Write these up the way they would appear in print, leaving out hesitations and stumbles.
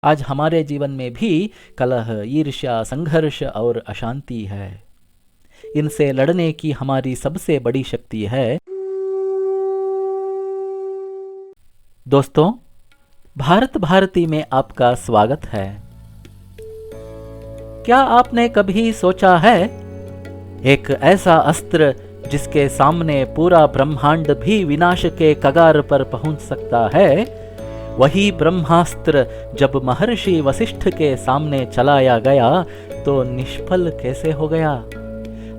आज हमारे जीवन में भी कलह, ईर्ष्या, संघर्ष और अशांति है। इनसे लड़ने की हमारी सबसे बड़ी शक्ति है दोस्तों, भारत भारती में आपका स्वागत है। क्या आपने कभी सोचा है, एक ऐसा अस्त्र जिसके सामने पूरा ब्रह्मांड भी विनाश के कगार पर पहुंच सकता है, वही ब्रह्मास्त्र जब महर्षि वशिष्ठ के सामने चलाया गया तो निष्फल कैसे हो गया?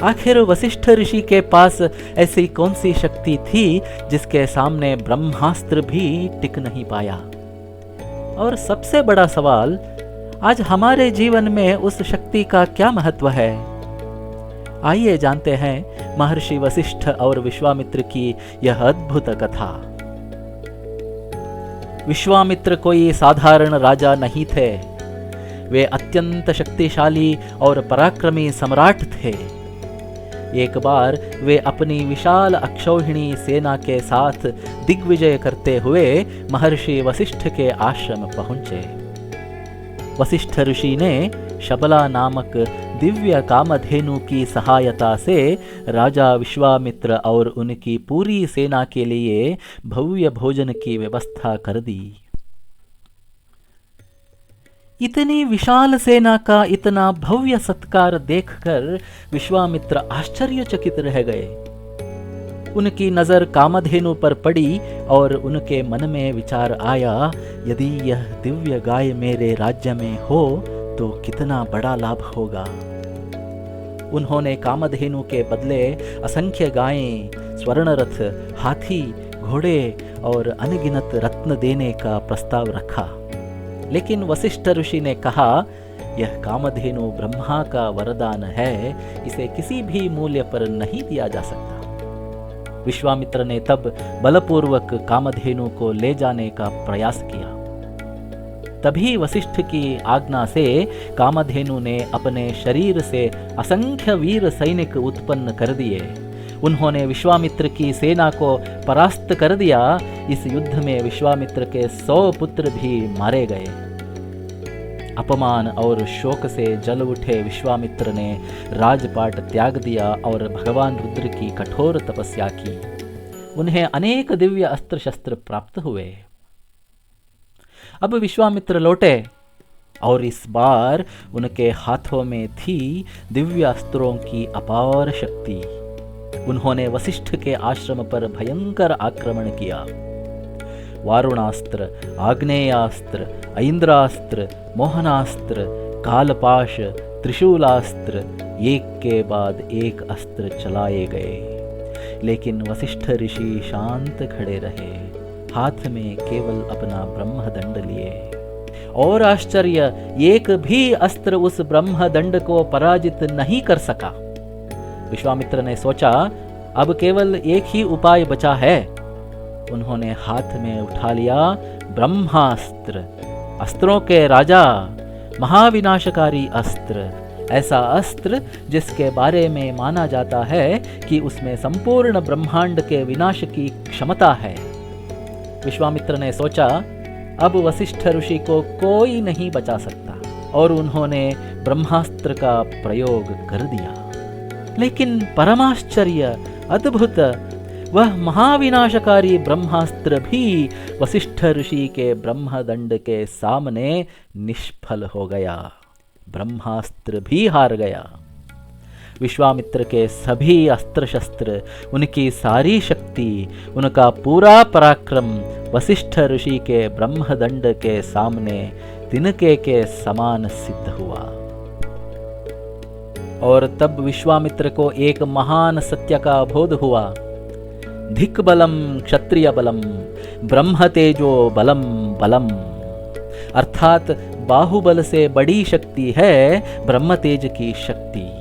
आखिर वशिष्ठ ऋषि के पास ऐसी कौन सी शक्ति थी जिसके सामने ब्रह्मास्त्र भी टिक नहीं पाया? और सबसे बड़ा सवाल, आज हमारे जीवन में उस शक्ति का क्या महत्व है? आइए जानते हैं महर्षि वशिष्ठ और विश्वामित्र की यह अद्भुत कथा। विश्वामित्र कोई साधारण राजा नहीं थे। वे अत्यंत शक्तिशाली और पराक्रमी सम्राट थे। एक बार वे अपनी विशाल अक्षौहिणी सेना के साथ दिग्विजय करते हुए महर्षि वशिष्ठ के आश्रम पहुंचे। वशिष्ठ ऋषि ने शबला नामक दिव्य कामधेनु की सहायता से राजा विश्वामित्र और उनकी पूरी सेना के लिए भव्य भोजन की व्यवस्था कर दी। इतनी विशाल सेना का इतना भव्य सत्कार देखकर विश्वामित्र आश्चर्यचकित रह गए। उनकी नजर कामधेनु पर पड़ी और उनके मन में विचार आया, यदि यह दिव्य गाय मेरे राज्य में हो तो कितना बड़ा लाभ होगा। उन्होंने कामधेनु के बदले असंख्य गायें, स्वर्णरथ, हाथी, घोड़े और अनगिनत रत्न देने का प्रस्ताव रखा। लेकिन वशिष्ठ ऋषि ने कहा, यह कामधेनु ब्रह्मा का वरदान है, इसे किसी भी मूल्य पर नहीं दिया जा सकता। विश्वामित्र ने तब बलपूर्वक कामधेनु को ले जाने का प्रयास किया। तभी वशिष्ठ की आज्ञा से कामधेनु ने अपने शरीर से असंख्य वीर सैनिक उत्पन्न कर दिए। उन्होंने विश्वामित्र की सेना को परास्त कर दिया। इस युद्ध में विश्वामित्र के 100 पुत्र भी मारे गए। अपमान और शोक से जल उठे विश्वामित्र ने राजपाट त्याग दिया और भगवान रुद्र की कठोर तपस्या की। उन्हें अनेक दिव्य अस्त्र शस्त्र प्राप्त हुए। अब विश्वामित्र लौटे और इस बार उनके हाथों में थी दिव्य अस्त्रों की अपार शक्ति। उन्होंने वशिष्ठ के आश्रम पर भयंकर आक्रमण किया। वारुणास्त्र, आग्नेयास्त्र, ऐन्द्रास्त्र, मोहनास्त्र, कालपाश, त्रिशूलास्त्र, एक के बाद एक अस्त्र चलाए गए। लेकिन वशिष्ठ ऋषि शांत खड़े रहे, हाथ में केवल अपना ब्रह्मदंड लिए। और आश्चर्य, एक भी अस्त्र उस ब्रह्मदंड को पराजित नहीं कर सका। विश्वामित्र ने सोचा, अब केवल एक ही उपाय बचा है। उन्होंने हाथ में उठा लिया ब्रह्मास्त्र, अस्त्रों के राजा, महाविनाशकारी अस्त्र। ऐसा अस्त्र जिसके बारे में माना जाता है कि उसमें संपूर्ण ब्रह्मांड के विनाश की क्षमता है। विश्वामित्र ने सोचा, अब वशिष्ठ ऋषि को कोई नहीं बचा सकता, और उन्होंने ब्रह्मास्त्र का प्रयोग कर दिया। लेकिन परमाश्चर्य, अद्भुत, वह महाविनाशकारी ब्रह्मास्त्र भी वशिष्ठ ऋषि के ब्रह्मदंड के सामने निष्फल हो गया। ब्रह्मास्त्र भी हार गया। विश्वामित्र के सभी अस्त्र शस्त्र, उनकी सारी शक्ति, उनका पूरा पराक्रम वशिष्ठ ऋषि के ब्रह्मदंड के सामने तिनके के समान सिद्ध हुआ। और तब विश्वामित्र को एक महान सत्य का बोध हुआ। धिक् बलम क्षत्रिय बलम, ब्रह्म तेजो बलम बलम। अर्थात बाहुबल से बड़ी शक्ति है ब्रह्म तेज की शक्ति।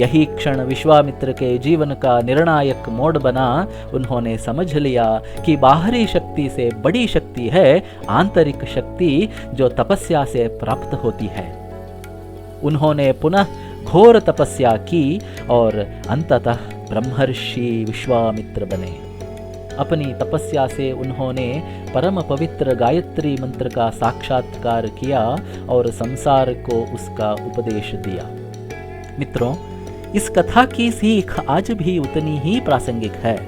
यही क्षण विश्वामित्र के जीवन का निर्णायक मोड़ बना। उन्होंने समझ लिया कि बाहरी शक्ति से बड़ी शक्ति है आंतरिक शक्ति, जो तपस्या से प्राप्त होती है। उन्होंने पुनः घोर तपस्या की और अंततः ब्रह्मर्षि विश्वामित्र बने। अपनी तपस्या से उन्होंने परम पवित्र गायत्री मंत्र का साक्षात्कार किया और संसार को उसका उपदेश दिया। मित्रों, इस कथा की सीख आज भी उतनी ही प्रासंगिक है।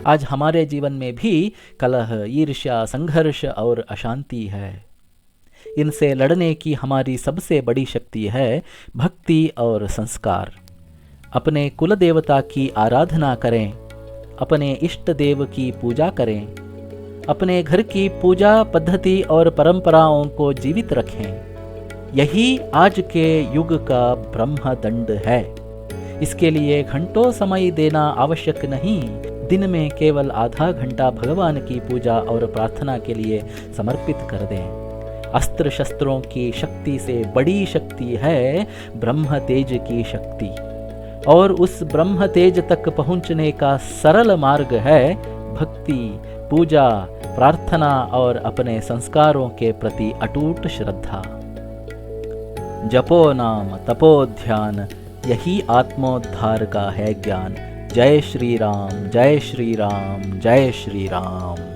आज हमारे जीवन में भी कलह, ईर्ष्या, संघर्ष और अशांति है। इनसे लड़ने की हमारी सबसे बड़ी शक्ति है भक्ति और संस्कार। अपने कुल देवता की आराधना करें, अपने इष्ट देव की पूजा करें, अपने घर की पूजा पद्धति और परंपराओं को जीवित रखें। यही आज के युग का ब्रह्मदंड है। इसके लिए घंटों समय देना आवश्यक नहीं। दिन में केवल आधा घंटा भगवान की पूजा और प्रार्थना के लिए समर्पित कर दें। अस्त्र शस्त्रों की शक्ति से बड़ी शक्ति है ब्रह्म तेज की शक्ति, और उस ब्रह्म तेज तक पहुंचने का सरल मार्ग है भक्ति, पूजा, प्रार्थना और अपने संस्कारों के प्रति अटूट श्रद्धा। जपो नाम, तपो ध्यान, यही आत्मोद्धार का है ज्ञान। जय श्री राम, जय श्री राम, जय श्री राम।